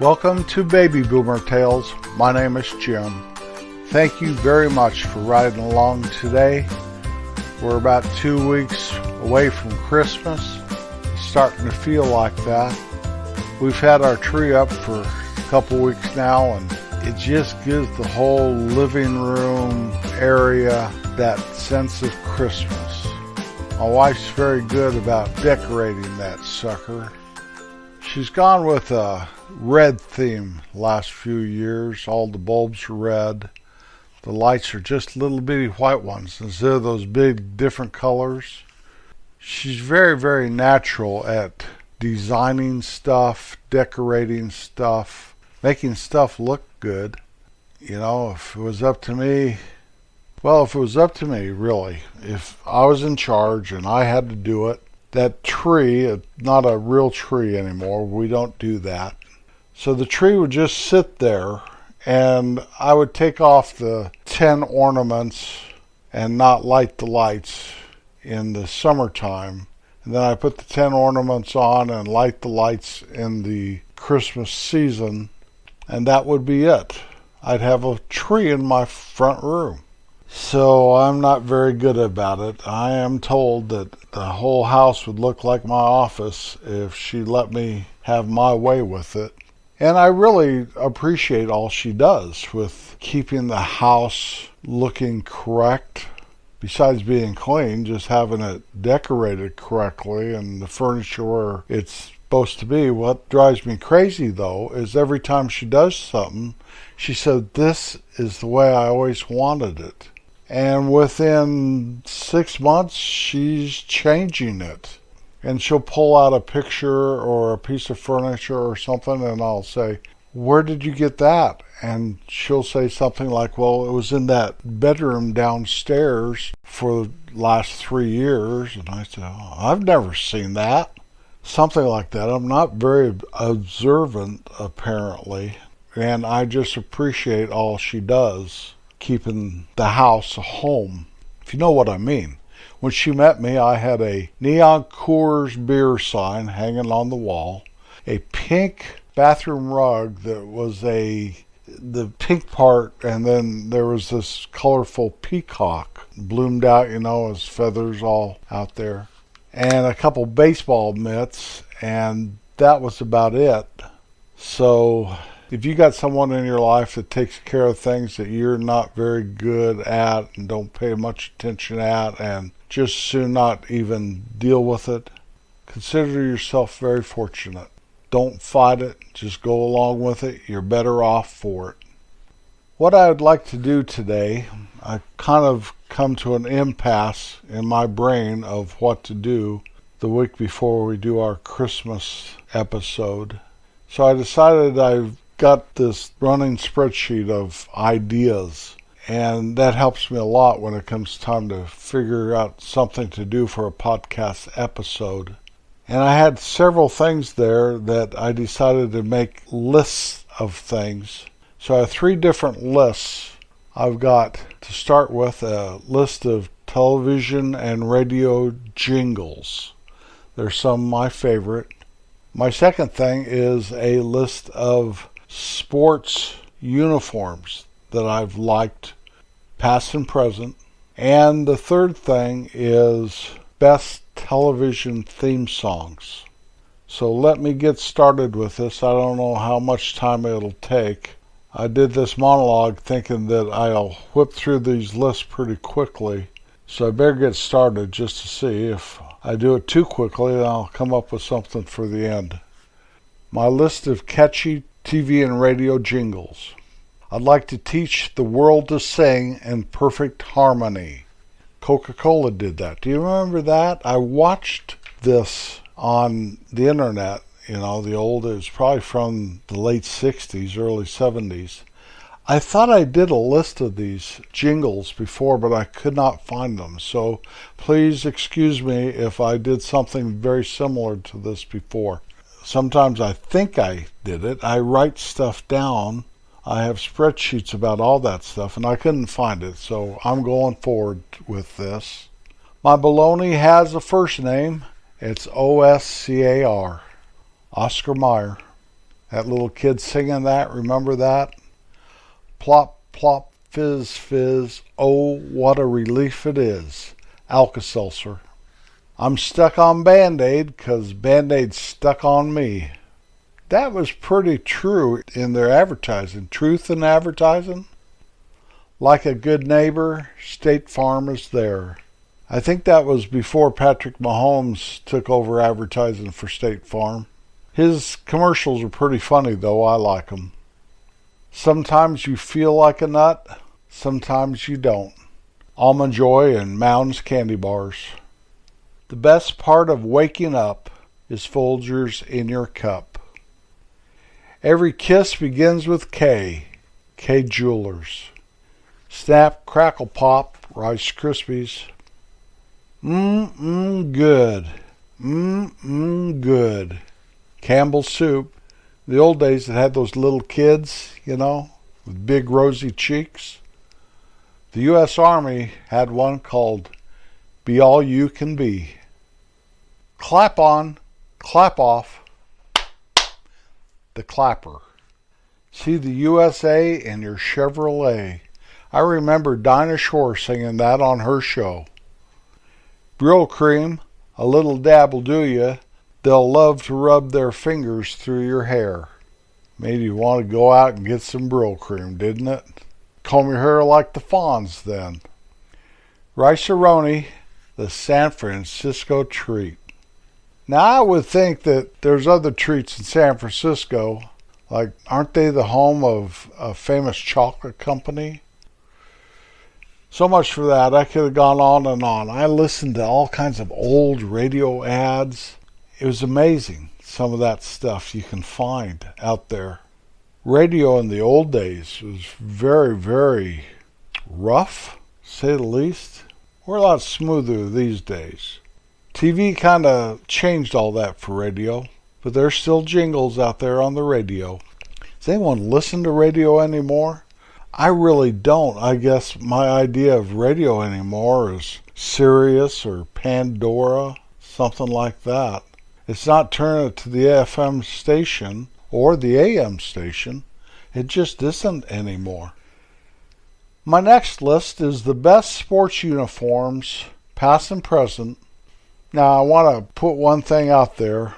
Welcome to Baby Boomer Tales. My name is Jim. Thank you very much for riding along today. We're about 2 weeks away from Christmas. It's starting to feel like that. We've had our tree up for a couple weeks now, and it just gives the whole living room area that sense of Christmas. My wife's very good about decorating that sucker. She's gone with a red theme last few years. All the bulbs are red. The lights are just little bitty white ones instead of those big different colors. She's very, very natural at designing stuff, decorating stuff, making stuff look good. You know, if it was up to me, really, if I was in charge and I had to do it, that tree, not a real tree anymore, we don't do that. So the tree would just sit there, and I would take off the 10 ornaments and not light the lights in the summertime. And then I put the 10 ornaments on and light the lights in the Christmas season, and that would be it. I'd have a tree in my front room. So I'm not very good about it. I am told that the whole house would look like my office if she let me have my way with it. And I really appreciate all she does with keeping the house looking correct. Besides being clean, just having it decorated correctly and the furniture where it's supposed to be. What drives me crazy, though, is every time she does something, she said, "This is the way I always wanted it." And within 6 months, she's changing it. And she'll pull out a picture or a piece of furniture or something, and I'll say, "Where did you get that?" And she'll say something like, "Well, it was in that bedroom downstairs for the last 3 years." And I say, "Oh, I've never seen that." Something like that. I'm not very observant, apparently, and I just appreciate all she does, keeping the house a home, if you know what I mean. When she met me, I had a neon Coors beer sign hanging on the wall, a pink bathroom rug that was the pink part, and then there was this colorful peacock bloomed out, as feathers all out there, and a couple baseball mitts, and that was about it. So if you got someone in your life that takes care of things that you're not very good at and don't pay much attention at and just soon not even deal with it, consider yourself very fortunate. Don't fight it. Just go along with it. You're better off for it. What I would like to do today, I kind of come to an impasse in my brain of what to do the week before we do our Christmas episode. So I decided I've got this running spreadsheet of ideas, and that helps me a lot when it comes time to figure out something to do for a podcast episode. And I had several things there that I decided to make lists of things. So I have 3 different lists. I've got, to start with, a list of television and radio jingles. There's some of my favorite. My second thing is a list of sports uniforms that I've liked, past and present. And the third thing is best television theme songs. So let me get started with this. I don't know how much time it'll take. I did this monologue thinking that I'll whip through these lists pretty quickly. So I better get started just to see. If I do it too quickly, then I'll come up with something for the end. My list of catchy TV and radio jingles. I'd like to teach the world to sing in perfect harmony. Coca-Cola did that. Do you remember that? I watched this on the internet, it was probably from the late 60s, early 70s. I thought I did a list of these jingles before, but I could not find them. So please excuse me if I did something very similar to this before. Sometimes I think I did it. I write stuff down. I have spreadsheets about all that stuff, and I couldn't find it, so I'm going forward with this. My baloney has a first name. It's Oscar, Oscar Mayer. That little kid singing that, remember that? Plop, plop, fizz, fizz, oh, what a relief it is. Alka-Seltzer. I'm stuck on Band-Aid 'cause Band-Aid's stuck on me. That was pretty true in their advertising. Truth in advertising. Like a good neighbor, State Farm is there. I think that was before Patrick Mahomes took over advertising for State Farm. His commercials are pretty funny, though. I like them. Sometimes you feel like a nut, sometimes you don't. Almond Joy and Mounds candy bars. The best part of waking up is Folgers in your cup. Every kiss begins with K. K Jewelers. Snap, Crackle, Pop, Rice Krispies. Good. Good. Campbell's Soup. The old days that had those little kids, with big rosy cheeks. The U.S. Army had one called Be All You Can Be. Clap on, clap off. The clapper. See the USA in your Chevrolet. I remember Dinah Shore singing that on her show. Brill cream, a little dab will do ya. They'll love to rub their fingers through your hair. Made you want to go out and get some Brill cream, didn't it? Comb your hair like the Fonz then. Rice-A-Roni, the San Francisco treat. Now I would think that there's other treats in San Francisco. Like, aren't they the home of a famous chocolate company? So much for that. I could have gone on and on. I listened to all kinds of old radio ads. It was amazing, some of that stuff you can find out there. Radio in the old days was very, very rough, to say the least. We're a lot smoother these days. TV kind of changed all that for radio, but there's still jingles out there on the radio. Does anyone listen to radio anymore? I really don't. I guess my idea of radio anymore is Sirius or Pandora, something like that. It's not turning it to the FM station or the AM station. It just isn't anymore. My next list is the best sports uniforms, past and present. Now, I want to put one thing out there.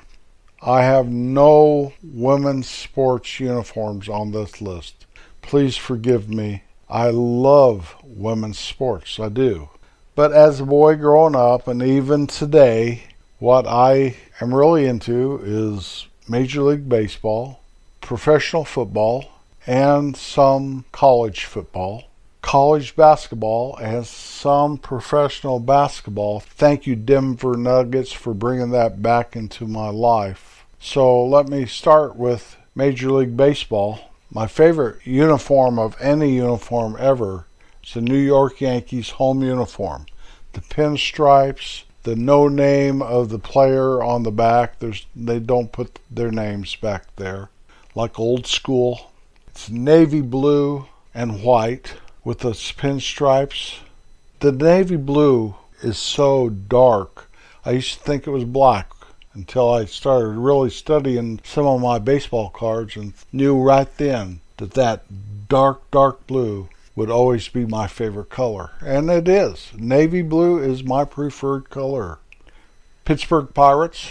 I have no women's sports uniforms on this list. Please forgive me. I love women's sports. I do. But as a boy growing up, and even today, what I am really into is Major League Baseball, professional football, and some college football, college basketball, and some professional basketball. Thank you, Denver Nuggets, for bringing that back into my life. So let me start with Major League Baseball. My favorite uniform of any uniform ever is the New York Yankees home uniform. The pinstripes, the no name of the player on the back. They don't put their names back there. Like old school. It's navy blue and white with the pinstripes. The navy blue is so dark. I used to think it was black until I started really studying some of my baseball cards and knew right then that dark, dark blue would always be my favorite color. And it is. Navy blue is my preferred color. Pittsburgh Pirates.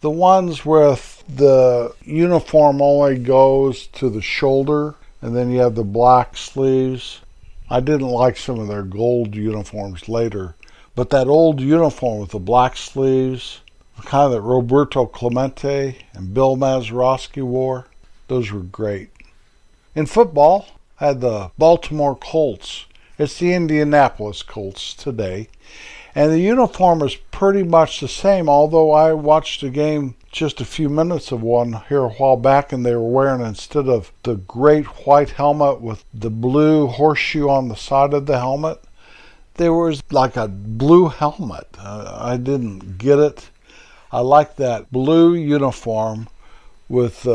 The ones with the uniform only goes to the shoulder, and then you have the black sleeves. I didn't like some of their gold uniforms later, but that old uniform with the black sleeves, the kind that Roberto Clemente and Bill Mazeroski wore, those were great. In football, I had the Baltimore Colts. It's the Indianapolis Colts today. And the uniform is pretty much the same, although I watched a game, just a few minutes of one here a while back, and they were wearing, instead of the great white helmet with the blue horseshoe on the side of the helmet, there was like a blue helmet. I didn't get it. I like that blue uniform with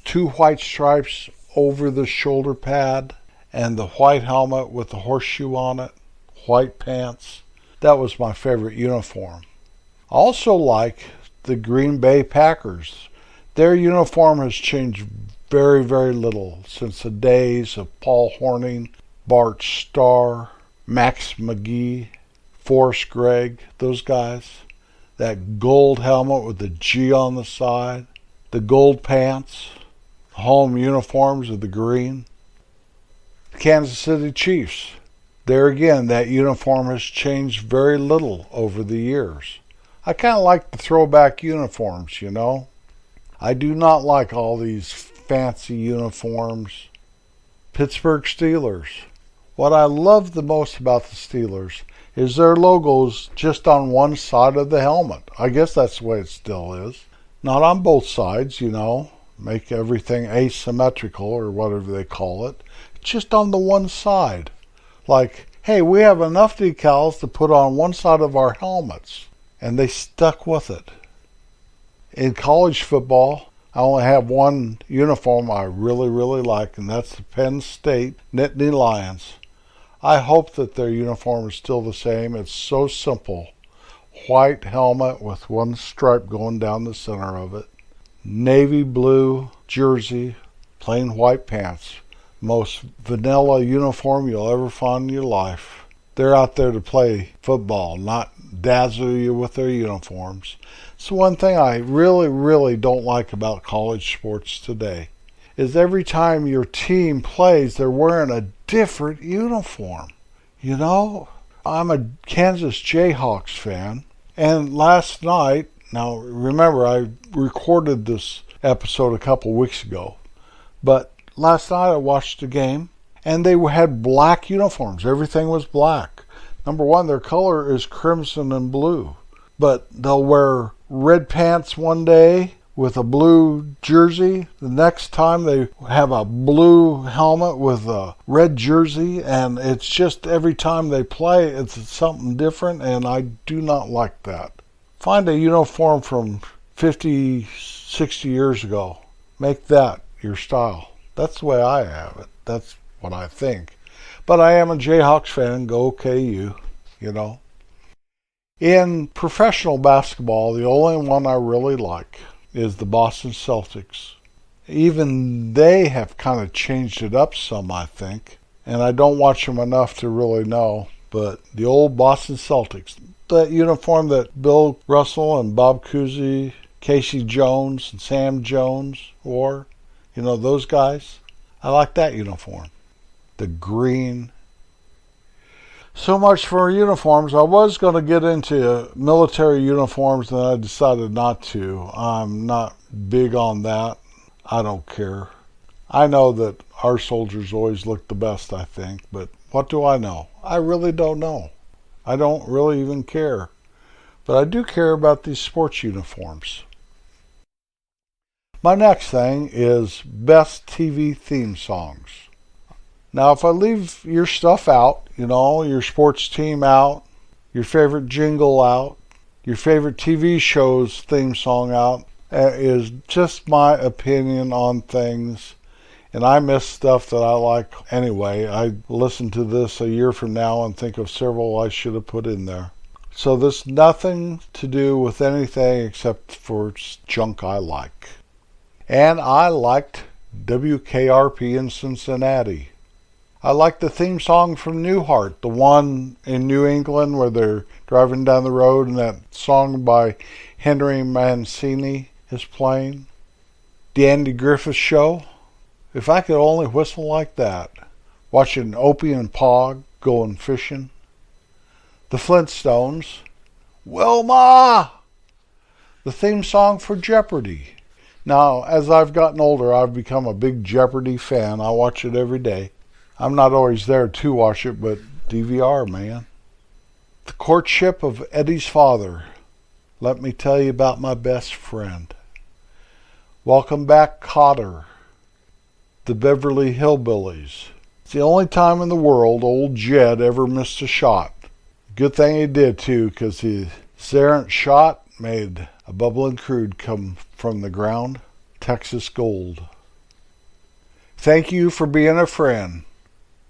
two white stripes over the shoulder pad and the white helmet with the horseshoe on it, white pants. That was my favorite uniform. I also like the Green Bay Packers. Their uniform has changed very, very little since the days of Paul Hornung, Bart Starr, Max McGee, Forrest Gregg, those guys. That gold helmet with the G on the side, the gold pants, home uniforms of the green. The Kansas City Chiefs. There again, that uniform has changed very little over the years. I kind of like the throwback uniforms, you know. I do not like all these fancy uniforms. Pittsburgh Steelers. What I love the most about the Steelers is their logo's just on one side of the helmet. I guess that's the way it still is. Not on both sides, you know. Make everything asymmetrical or whatever they call it. Just on the one side. Like, hey, we have enough decals to put on one side of our helmets. And they stuck with it. In college football, I only have one uniform I really, really like, and that's the Penn State Nittany Lions. I hope that their uniform is still the same. It's so simple. White helmet with one stripe going down the center of it. Navy blue jersey, plain white pants. Most vanilla uniform you'll ever find in your life. They're out there to play football, not dazzle you with their uniforms. So one thing I really, really don't like about college sports today is every time your team plays, they're wearing a different uniform. You know, I'm a Kansas Jayhawks fan, and last night, now remember I recorded this episode a couple weeks ago, but last night I watched the game, and they had black uniforms. Everything was black. Number one, their color is crimson and blue, but they'll wear red pants one day with a blue jersey. The next time they have a blue helmet with a red jersey, and it's just every time they play, it's something different, and I do not like that. Find a uniform from 50, 60 years ago. Make that your style. That's the way I have it. That's what I think. But I am a Jayhawks fan. Go KU, you know. In professional basketball, the only one I really like is the Boston Celtics. Even they have kind of changed it up some, I think. And I don't watch them enough to really know. But the old Boston Celtics, that uniform that Bill Russell and Bob Cousy, Casey Jones and Sam Jones wore, you know, those guys, I like that uniform. The green. So much for uniforms. I was going to get into military uniforms, and I decided not to. I'm not big on that. I don't care. I know that our soldiers always look the best, I think, but what do I know? I really don't know. I don't really even care. But I do care about these sports uniforms. My next thing is best TV theme songs. Now, if I leave your stuff out, you know, your sports team out, your favorite jingle out, your favorite TV show's theme song out, is just my opinion on things. And I miss stuff that I like anyway. I listen to this a year from now and think of several I should have put in there. So there's nothing to do with anything except for junk I like. And I liked WKRP in Cincinnati. I like the theme song from Newhart, the one in New England where they're driving down the road and that song by Henry Mancini is playing. The Andy Griffith Show. If I could only whistle like that. Watching Opie and Pog going fishing. The Flintstones. Wilma! The theme song for Jeopardy. Now, as I've gotten older, I've become a big Jeopardy fan. I watch it every day. I'm not always there to watch it, but DVR, man. The Courtship of Eddie's Father. Let me tell you about my best friend. Welcome Back, Kotter. The Beverly Hillbillies. It's the only time in the world old Jed ever missed a shot. Good thing he did, too, because his errant shot made a bubbling crude come from the ground. Texas Gold. Thank you for being a friend.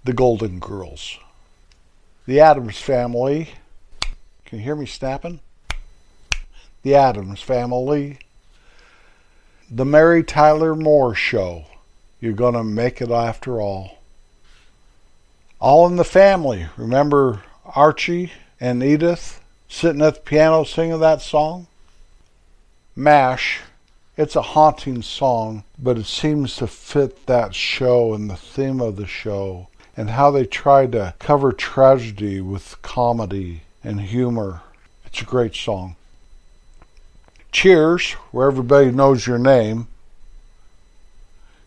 The Golden Girls. The Addams Family. Can you hear me snapping? The Addams Family. The Mary Tyler Moore Show. you're going to make it after all. All in the Family. Remember Archie and Edith sitting at the piano singing that song? MASH. It's a haunting song, but it seems to fit that show and the theme of the show and how they tried to cover tragedy with comedy and humor. It's a great song. Cheers, where everybody knows your name.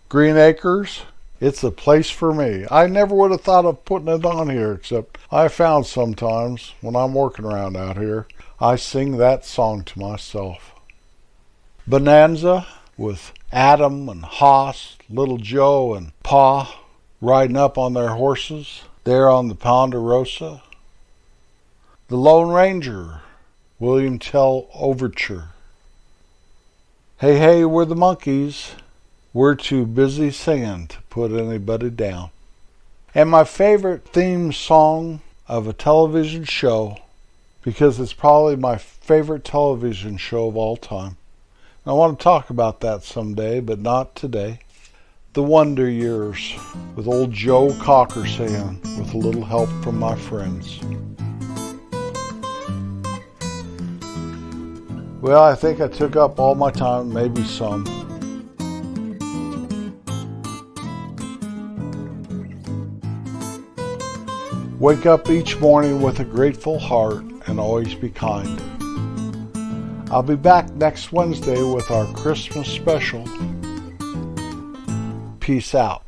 Green Acres, it's a place for me. I never would have thought of putting it on here, except I found sometimes when I'm working around out here, I sing that song to myself. Bonanza with Adam and Hoss, Little Joe and Pa riding up on their horses there on the Ponderosa. The Lone Ranger, William Tell Overture. Hey, hey, we're the Monkees. We're too busy singing to put anybody down. And my favorite theme song of a television show, because it's probably my favorite television show of all time. I want to talk about that someday, but not today. The Wonder Years, with old Joe Cocker saying, with a little help from my friends. Well, I think I took up all my time, maybe some. Wake up each morning with a grateful heart and always be kind. I'll be back next Wednesday with our Christmas special. Peace out.